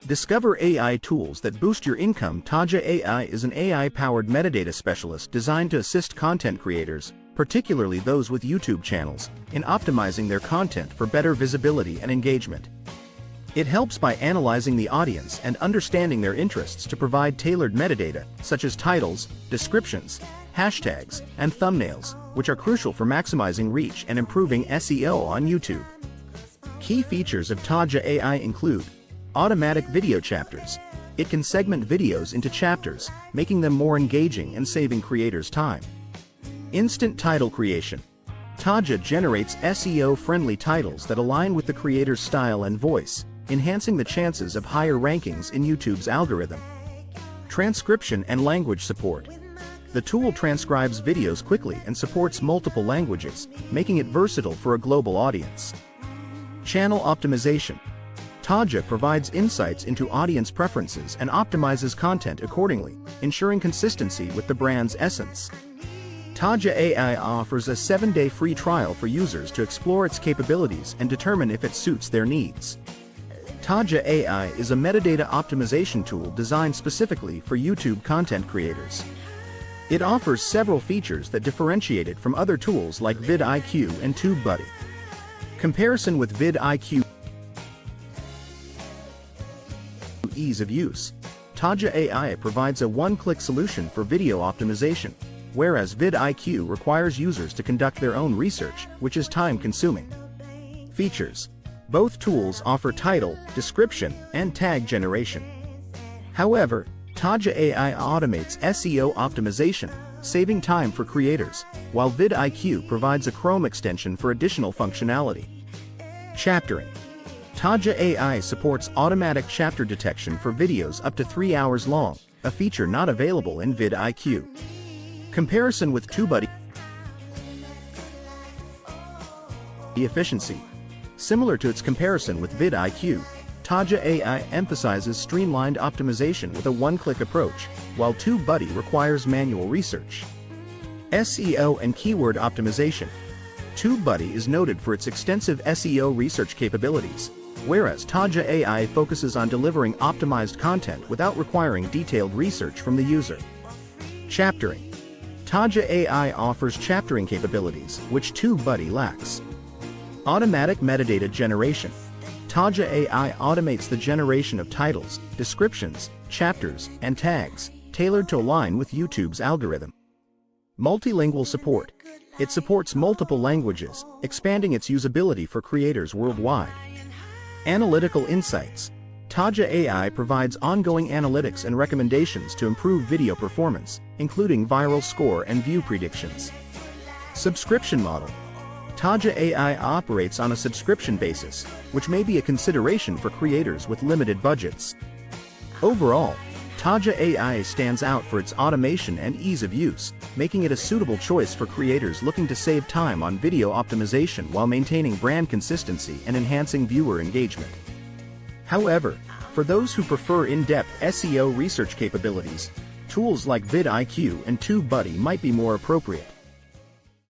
Discover AI tools that boost your income. Taja AI is an AI-powered metadata specialist designed to assist content creators, particularly those with YouTube channels, in optimizing their content for better visibility and engagement. It helps by analyzing the audience and understanding their interests to provide tailored metadata, such as titles, descriptions, hashtags, and thumbnails, which are crucial for maximizing reach and improving SEO on YouTube. Key features of Taja AI include automatic video chapters. It can segment videos into chapters, making them more engaging and saving creators time. Instant title creation. Taja generates SEO-friendly titles that align with the creator's style and voice, enhancing the chances of higher rankings in YouTube's algorithm. Transcription and language support. The tool transcribes videos quickly and supports multiple languages, making it versatile for a global audience. Channel optimization. Taja provides insights into audience preferences and optimizes content accordingly, ensuring consistency with the brand's essence. Taja AI offers a 7-day free trial for users to explore its capabilities and determine if it suits their needs. Taja AI is a metadata optimization tool designed specifically for YouTube content creators. It offers several features that differentiate it from other tools like vidIQ and TubeBuddy. Comparison with vidIQ. Ease of use. Taja AI provides a one-click solution for video optimization, whereas vidIQ requires users to conduct their own research, which is time-consuming. Features. Both tools offer title, description, and tag generation. However, Taja AI automates SEO optimization, saving time for creators, while vidIQ provides a Chrome extension for additional functionality. Chaptering. Taja AI supports automatic chapter detection for videos up to 3 hours long, a feature not available in vidIQ. Comparison with TubeBuddy. Efficiency. Similar to its comparison with vidIQ, Taja AI emphasizes streamlined optimization with a one-click approach, while TubeBuddy requires manual research. SEO and keyword optimization. TubeBuddy is noted for its extensive SEO research capabilities, whereas Taja AI focuses on delivering optimized content without requiring detailed research from the user. Chaptering. Taja AI offers chaptering capabilities, which TubeBuddy lacks. Automatic metadata generation. Taja AI automates the generation of titles, descriptions, chapters, and tags, tailored to align with YouTube's algorithm. Multilingual support. It supports multiple languages, expanding its usability for creators worldwide. Analytical insights. Taja AI provides ongoing analytics and recommendations to improve video performance, including viral score and view predictions. Subscription model. Taja AI operates on a subscription basis, which may be a consideration for creators with limited budgets. Overall, Taja AI stands out for its automation and ease of use, making it a suitable choice for creators looking to save time on video optimization while maintaining brand consistency and enhancing viewer engagement. However, for those who prefer in-depth SEO research capabilities, tools like vidIQ and TubeBuddy might be more appropriate.